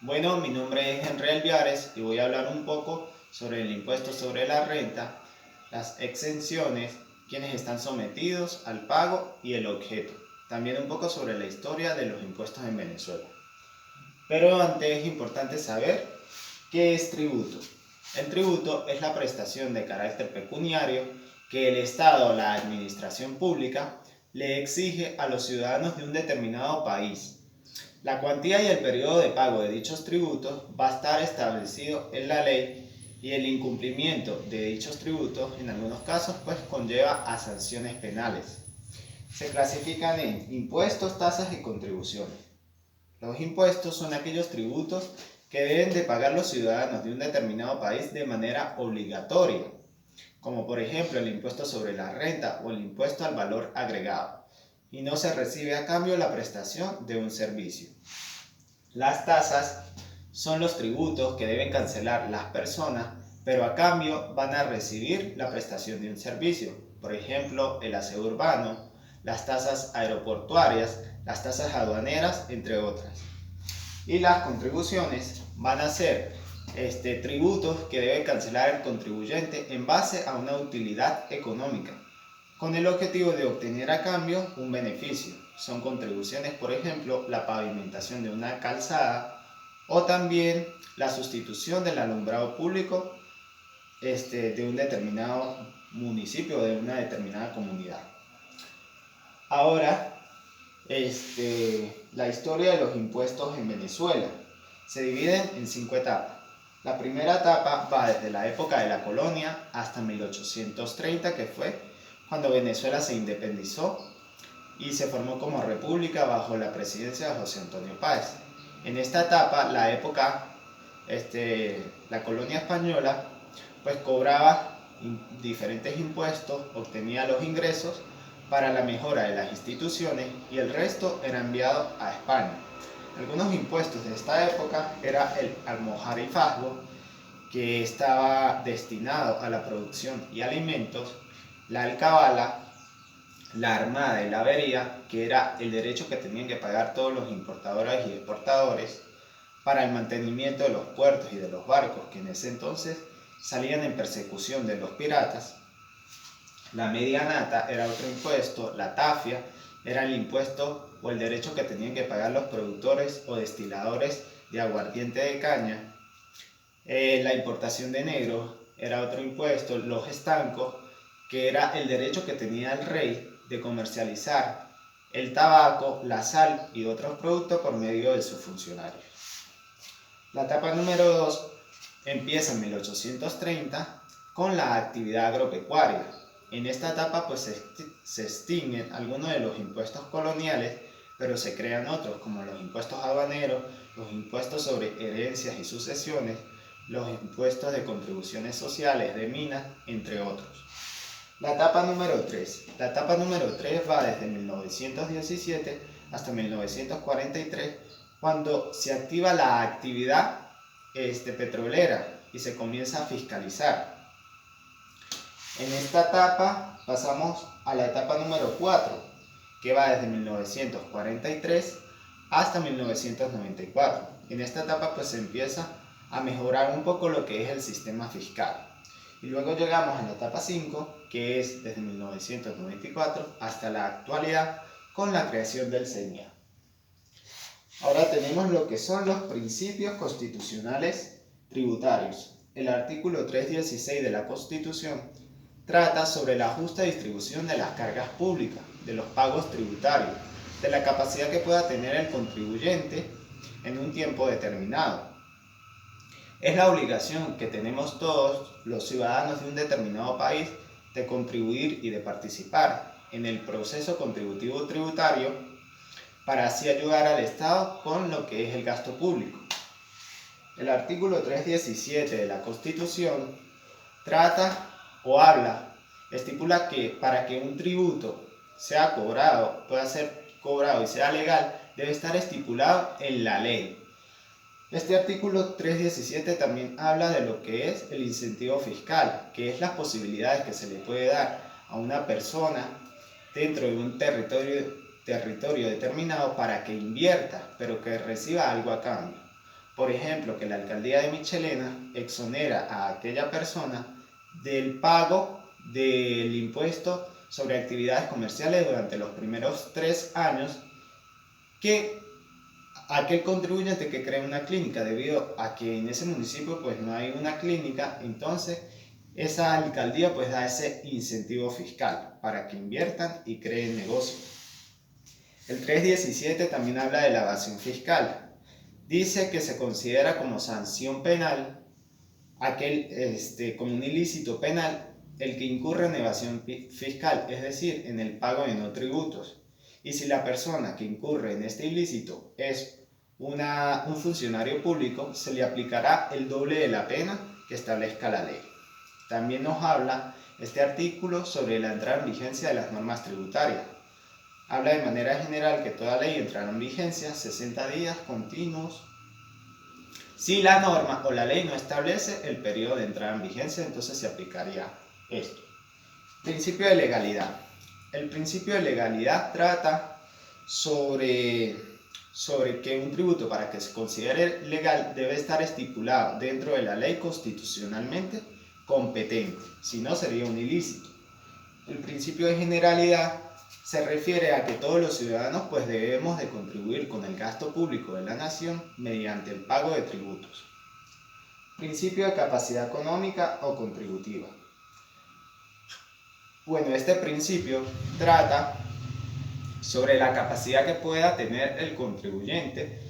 Bueno, mi nombre es Henry Alviares y voy a hablar un poco sobre el impuesto sobre la renta, las exenciones, quienes están sometidos al pago y el objeto. También un poco sobre la historia de los impuestos en Venezuela. Pero antes es importante saber qué es tributo. El tributo es la prestación de carácter pecuniario que el Estado o la administración pública le exige a los ciudadanos de un determinado país. La cuantía y el periodo de pago de dichos tributos va a estar establecido en la ley y el incumplimiento de dichos tributos en algunos casos pues conlleva a sanciones penales. Se clasifican en impuestos, tasas y contribuciones. Los impuestos son aquellos tributos que deben de pagar los ciudadanos de un determinado país de manera obligatoria, como por ejemplo el impuesto sobre la renta o el impuesto al valor agregado, y no se recibe a cambio la prestación de un servicio. Las tasas son los tributos que deben cancelar las personas, pero a cambio van a recibir la prestación de un servicio. Por ejemplo, el aseo urbano, las tasas aeroportuarias, las tasas aduaneras, entre otras. Y las contribuciones van a ser tributos que debe cancelar el contribuyente en base a una utilidad económica, con el objetivo de obtener a cambio un beneficio. Son contribuciones, por ejemplo, la pavimentación de una calzada o también la sustitución del alumbrado público de un determinado municipio o de una determinada comunidad. Ahora, la historia de los impuestos en Venezuela se divide en 5 etapas. La primera etapa va desde la época de la colonia hasta 1830, que fue cuando Venezuela se independizó y se formó como república bajo la presidencia de José Antonio Páez. En esta etapa, la colonia española pues cobraba diferentes impuestos, obtenía los ingresos para la mejora de las instituciones y el resto era enviado a España. Algunos impuestos de esta época era el almojarifazgo, que estaba destinado a la producción y alimentos, la alcabala, la armada y la avería, que era el derecho que tenían que pagar todos los importadores y exportadores para el mantenimiento de los puertos y de los barcos que en ese entonces salían en persecución de los piratas. La medianata era otro impuesto, la tafia era el impuesto o el derecho que tenían que pagar los productores o destiladores de aguardiente de caña. La importación de negro era otro impuesto, los estancos, que era el derecho que tenía el rey de comercializar el tabaco, la sal y otros productos por medio de sus funcionarios. La etapa número 2 empieza en 1830 con la actividad agropecuaria. En esta etapa pues se extinguen algunos de los impuestos coloniales, pero se crean otros como los impuestos aduaneros, los impuestos sobre herencias y sucesiones, los impuestos de contribuciones sociales, de minas, entre otros. La etapa número 3. La etapa número 3 va desde 1917 hasta 1943, cuando se activa la actividad petrolera y se comienza a fiscalizar. En esta etapa pasamos a la etapa número 4, que va desde 1943 hasta 1994. En esta etapa pues se empieza a mejorar un poco lo que es el sistema fiscal. Y luego llegamos a la etapa 5, que es desde 1994 hasta la actualidad con la creación del CENIA. Ahora tenemos lo que son los principios constitucionales tributarios. El artículo 316 de la Constitución trata sobre la justa distribución de las cargas públicas, de los pagos tributarios, de la capacidad que pueda tener el contribuyente en un tiempo determinado. Es la obligación que tenemos todos los ciudadanos de un determinado país de contribuir y de participar en el proceso contributivo tributario para así ayudar al Estado con lo que es el gasto público. El artículo 317 de la Constitución trata o estipula que para que un tributo sea cobrado, pueda ser cobrado y sea legal, debe estar estipulado en la ley. Este artículo 317 también habla de lo que es el incentivo fiscal, que es las posibilidades que se le puede dar a una persona dentro de un territorio determinado para que invierta, pero que reciba algo a cambio. Por ejemplo, que la alcaldía de Michelena exonera a aquella persona del pago del impuesto sobre actividades comerciales durante los primeros 3 años que aquel contribuyente que cree una clínica, debido a que en ese municipio pues no hay una clínica, entonces esa alcaldía pues da ese incentivo fiscal para que inviertan y creen negocio. El 317 también habla de la evasión fiscal. Dice que se considera como sanción penal como un ilícito penal el que incurre en evasión fiscal, es decir, en el pago de no tributos. Y si la persona que incurre en este ilícito es un funcionario público, se le aplicará el doble de la pena que establezca la ley. También nos habla este artículo sobre la entrada en vigencia de las normas tributarias. Habla de manera general que toda ley entrará en vigencia 60 días continuos. Si la norma o la ley no establece el periodo de entrada en vigencia, entonces se aplicaría esto. Principio de legalidad. El principio de legalidad trata sobre que un tributo, para que se considere legal, debe estar estipulado dentro de la ley constitucionalmente competente, si no sería un ilícito. El principio de generalidad se refiere a que todos los ciudadanos pues debemos de contribuir con el gasto público de la nación mediante el pago de tributos. Principio de capacidad económica o contributiva. Bueno, este principio trata sobre la capacidad que pueda tener el contribuyente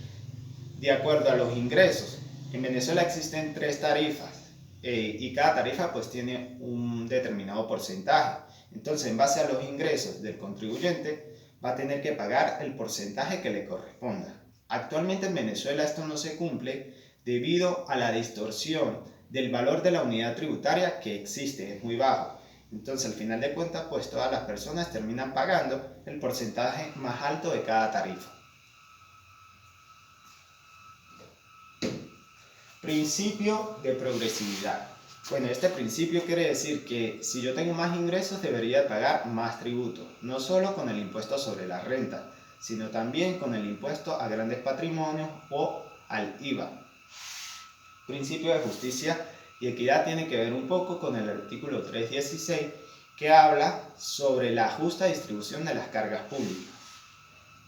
de acuerdo a los ingresos. En Venezuela existen 3 tarifas y cada tarifa pues tiene un determinado porcentaje. Entonces, en base a los ingresos del contribuyente, va a tener que pagar el porcentaje que le corresponda. Actualmente en Venezuela esto no se cumple debido a la distorsión del valor de la unidad tributaria que existe, es muy bajo. Entonces, al final de cuentas, pues todas las personas terminan pagando el porcentaje más alto de cada tarifa. Principio de progresividad. Bueno, este principio quiere decir que si yo tengo más ingresos debería pagar más tributo, no solo con el impuesto sobre la renta, sino también con el impuesto a grandes patrimonios o al IVA. Principio de justicia y equidad tiene que ver un poco con el artículo 316 que habla sobre la justa distribución de las cargas públicas.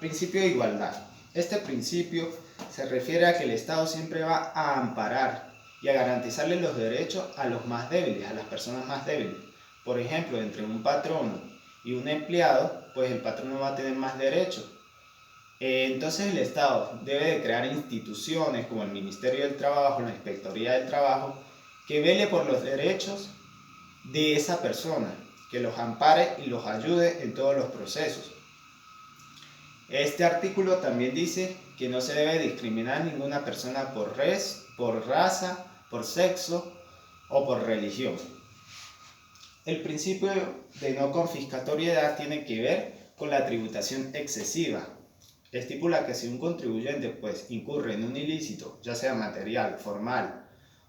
Principio de igualdad. Este principio se refiere a que el Estado siempre va a amparar y a garantizarle los derechos a los más débiles, a las personas más débiles. Por ejemplo, entre un patrono y un empleado, pues el patrono va a tener más derechos. Entonces el Estado debe de crear instituciones como el Ministerio del Trabajo, la Inspectoría del Trabajo, que vele por los derechos de esa persona, que los ampare y los ayude en todos los procesos. Este artículo también dice que no se debe discriminar a ninguna persona por raza, por sexo o por religión. El principio de no confiscatoriedad tiene que ver con la tributación excesiva. Estipula que si un contribuyente pues incurre en un ilícito, ya sea material, formal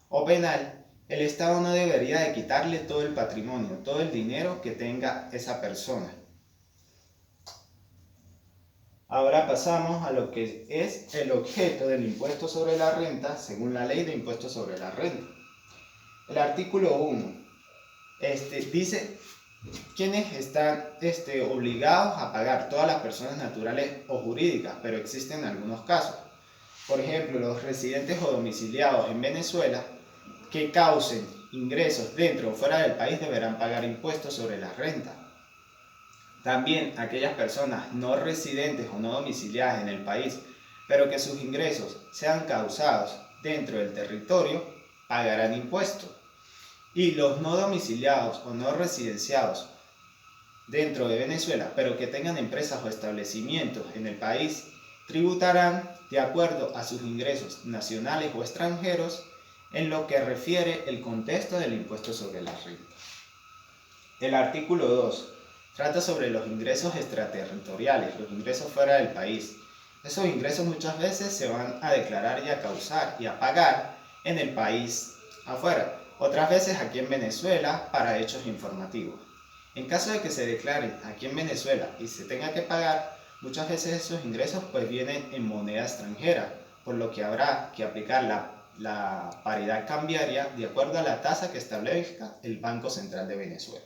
o penal, el Estado no debería de quitarle todo el patrimonio, todo el dinero que tenga esa persona. Ahora pasamos a lo que es el objeto del impuesto sobre la renta según la ley de impuestos sobre la renta. El artículo 1 dice quiénes están obligados a pagar, todas las personas naturales o jurídicas, pero existen algunos casos. Por ejemplo, los residentes o domiciliados en Venezuela que causen ingresos dentro o fuera del país deberán pagar impuestos sobre la renta. También aquellas personas no residentes o no domiciliadas en el país, pero que sus ingresos sean causados dentro del territorio, pagarán impuestos. Y los no domiciliados o no residenciados dentro de Venezuela, pero que tengan empresas o establecimientos en el país, tributarán de acuerdo a sus ingresos nacionales o extranjeros en lo que refiere el contexto del impuesto sobre la renta. El artículo 2 trata sobre los ingresos extraterritoriales, los ingresos fuera del país. Esos ingresos muchas veces se van a declarar y a causar y a pagar en el país afuera, otras veces aquí en Venezuela para hechos informativos. En caso de que se declare aquí en Venezuela y se tenga que pagar, muchas veces esos ingresos pues vienen en moneda extranjera, por lo que habrá que aplicar la paridad cambiaria de acuerdo a la tasa que establezca el Banco Central de Venezuela.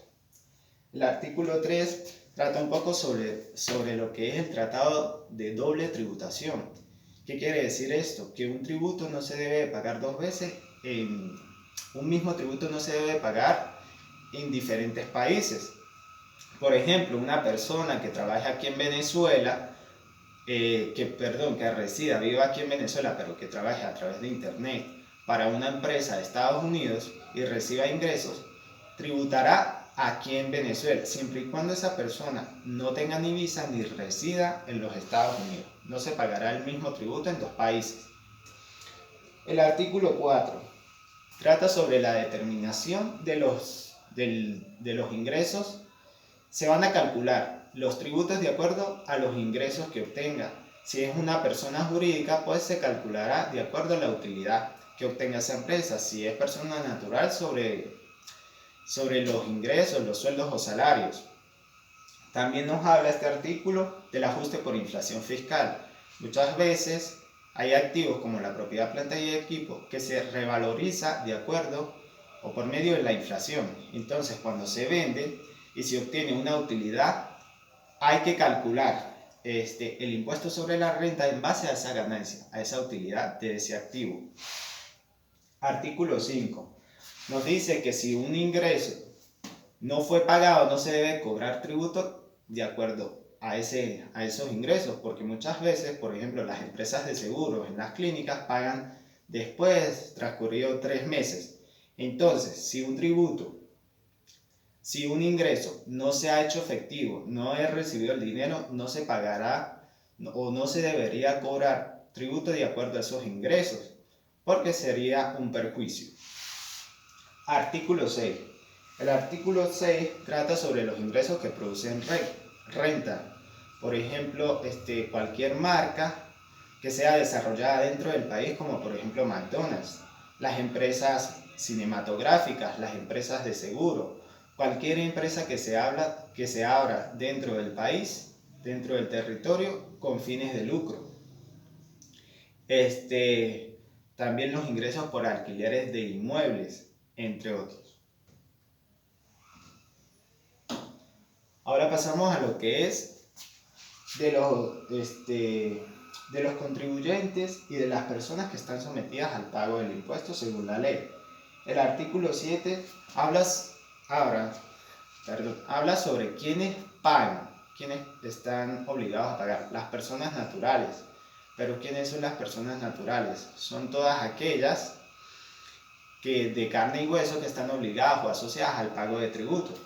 El artículo 3 trata un poco sobre lo que es el tratado de doble tributación. ¿Qué quiere decir esto? Que un tributo no se debe pagar dos veces, un mismo tributo no se debe pagar en diferentes países. Por ejemplo, una persona que trabaja aquí en Venezuela, que resida, viva aquí en Venezuela, pero que trabaje a través de internet para una empresa de Estados Unidos y reciba ingresos, tributará aquí en Venezuela, siempre y cuando esa persona no tenga ni visa ni resida en los Estados Unidos. No se pagará el mismo tributo en dos países. El artículo 4 trata sobre la determinación de los ingresos. Se van a calcular los tributos de acuerdo a los ingresos que obtenga. Si es una persona jurídica, pues se calculará de acuerdo a la utilidad que obtenga esa empresa. Si es persona natural, sobre los ingresos, los sueldos o salarios. También nos habla este artículo del ajuste por inflación fiscal. Muchas veces hay activos como la propiedad, planta y equipo que se revaloriza de acuerdo o por medio de la inflación. Entonces, cuando se vende y se obtiene una utilidad, hay que calcular el impuesto sobre la renta en base a esa ganancia, a esa utilidad de ese activo. Artículo 5. Nos dice que si un ingreso no fue pagado, no se debe cobrar tributo de acuerdo a esos ingresos, porque muchas veces, por ejemplo, las empresas de seguros en las clínicas pagan después, transcurrido 3 meses. Entonces, si un ingreso no se ha hecho efectivo, no he recibido el dinero, no se pagará o no se debería cobrar tributo de acuerdo a esos ingresos, porque sería un perjuicio. Artículo 6. El artículo 6 trata sobre los ingresos que producen renta. Por ejemplo, cualquier marca que sea desarrollada dentro del país, como por ejemplo McDonald's, las empresas cinematográficas, las empresas de seguro, cualquier empresa que se abra dentro del país, dentro del territorio, con fines de lucro. También los ingresos por alquileres de inmuebles, entre otros. Ahora pasamos a lo que es de los contribuyentes y de las personas que están sometidas al pago del impuesto según la ley. El artículo 7 habla sobre quiénes pagan, quiénes están obligados a pagar. Las personas naturales. Pero ¿quiénes son las personas naturales? Son todas aquellas que de carne y hueso que están obligadas o asociadas al pago de tributo.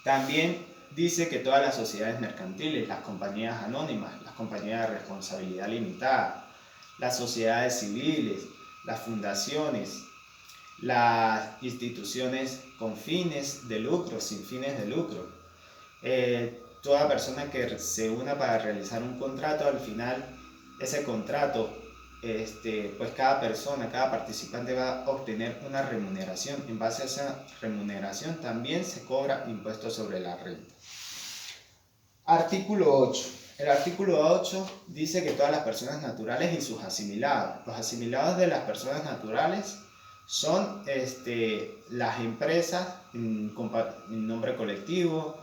También dice que todas las sociedades mercantiles, las compañías anónimas, las compañías de responsabilidad limitada, las sociedades civiles, las fundaciones, las instituciones con fines de lucro, sin fines de lucro, toda persona que se una para realizar un contrato, al final ese contrato, pues cada participante va a obtener una remuneración. En base a esa remuneración también se cobra impuesto sobre la renta. Artículo 8. El artículo 8 dice que todas las personas naturales y sus asimilados. Los asimilados de las personas naturales son las empresas en nombre colectivo,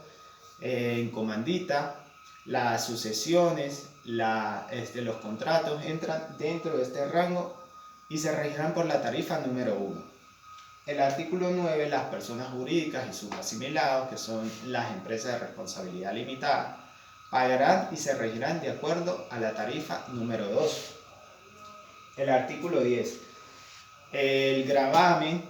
en comandita, las sucesiones, los contratos entran dentro de este rango y se regirán por la tarifa número 1. El artículo 9, las personas jurídicas y sus asimilados, que son las empresas de responsabilidad limitada, pagarán y se regirán de acuerdo a la tarifa número 2. El artículo 10, el gravamen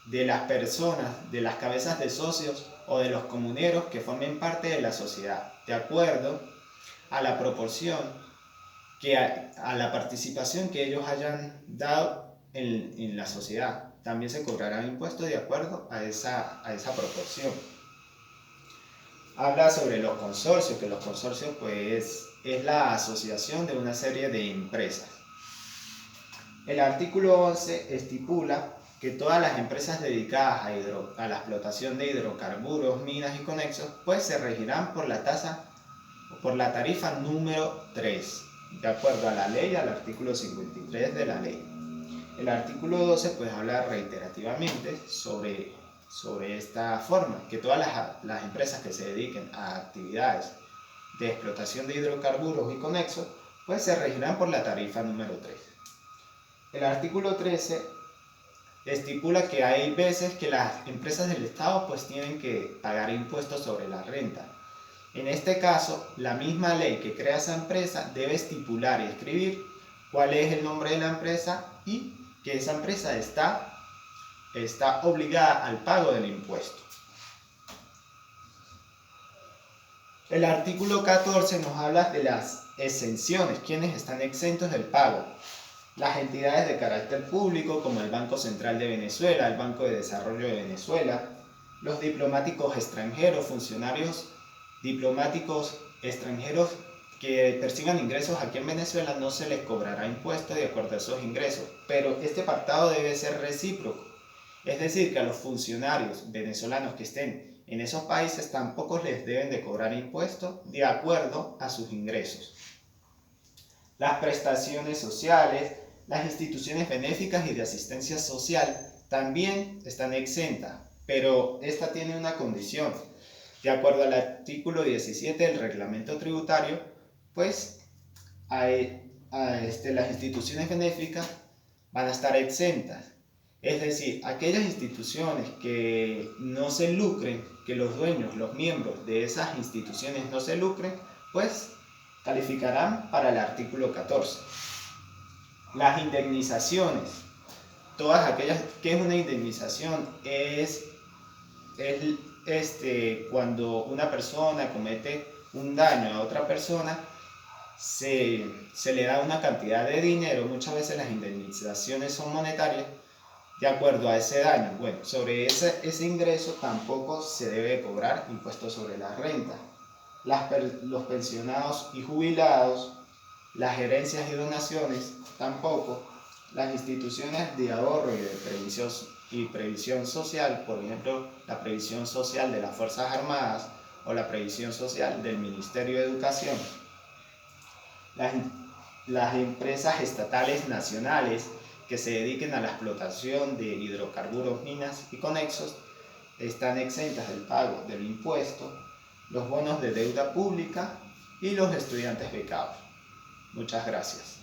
de las personas, de las cabezas de socios o de los comuneros que formen parte de la sociedad, de acuerdo a la proporción, a la participación que ellos hayan dado en la sociedad. También se cobrarán impuestos de acuerdo a esa proporción. Habla sobre los consorcios, que los consorcios pues es la asociación de una serie de empresas. El artículo 11 estipula que todas las empresas dedicadas a la explotación de hidrocarburos, minas y conexos, pues se regirán por la tarifa número 3. de acuerdo a la ley, al artículo 53 de la ley. El artículo 12 pues habla reiterativamente sobre esta forma, que todas las empresas que se dediquen a actividades de explotación de hidrocarburos y conexos pues se regirán por la tarifa número 3. El artículo 13 estipula que hay veces que las empresas del Estado pues tienen que pagar impuestos sobre la renta. En este caso, la misma ley que crea esa empresa debe estipular y escribir cuál es el nombre de la empresa y que esa empresa está obligada al pago del impuesto. El artículo 14 nos habla de las exenciones, quienes están exentos del pago. Las entidades de carácter público como el Banco Central de Venezuela, el Banco de Desarrollo de Venezuela, los diplomáticos extranjeros, funcionarios diplomáticos extranjeros que perciban ingresos aquí en Venezuela no se les cobrará impuesto de acuerdo a esos ingresos, pero este apartado debe ser recíproco, es decir, que a los funcionarios venezolanos que estén en esos países tampoco les deben de cobrar impuestos de acuerdo a sus ingresos. Las prestaciones sociales, las instituciones benéficas y de asistencia social también están exentas, pero esta tiene una condición. De acuerdo al artículo 17 del reglamento tributario, pues las instituciones benéficas van a estar exentas. Es decir, aquellas instituciones que no se lucren, que los dueños, los miembros de esas instituciones no se lucren, pues calificarán para el artículo 14. Las indemnizaciones, todas aquellas, ¿qué es una indemnización? Es cuando una persona comete un daño a otra persona, se le da una cantidad de dinero, muchas veces las indemnizaciones son monetarias, de acuerdo a ese daño. Bueno, sobre ese ingreso tampoco se debe cobrar impuestos sobre la renta. Los pensionados y jubilados, las herencias y donaciones tampoco, las instituciones de ahorro y previsión social, por ejemplo, la previsión social de las Fuerzas Armadas o la previsión social del Ministerio de Educación, las empresas estatales nacionales que se dediquen a la explotación de hidrocarburos, minas y conexos están exentas del pago del impuesto, los bonos de deuda pública y los estudiantes becados. Muchas gracias.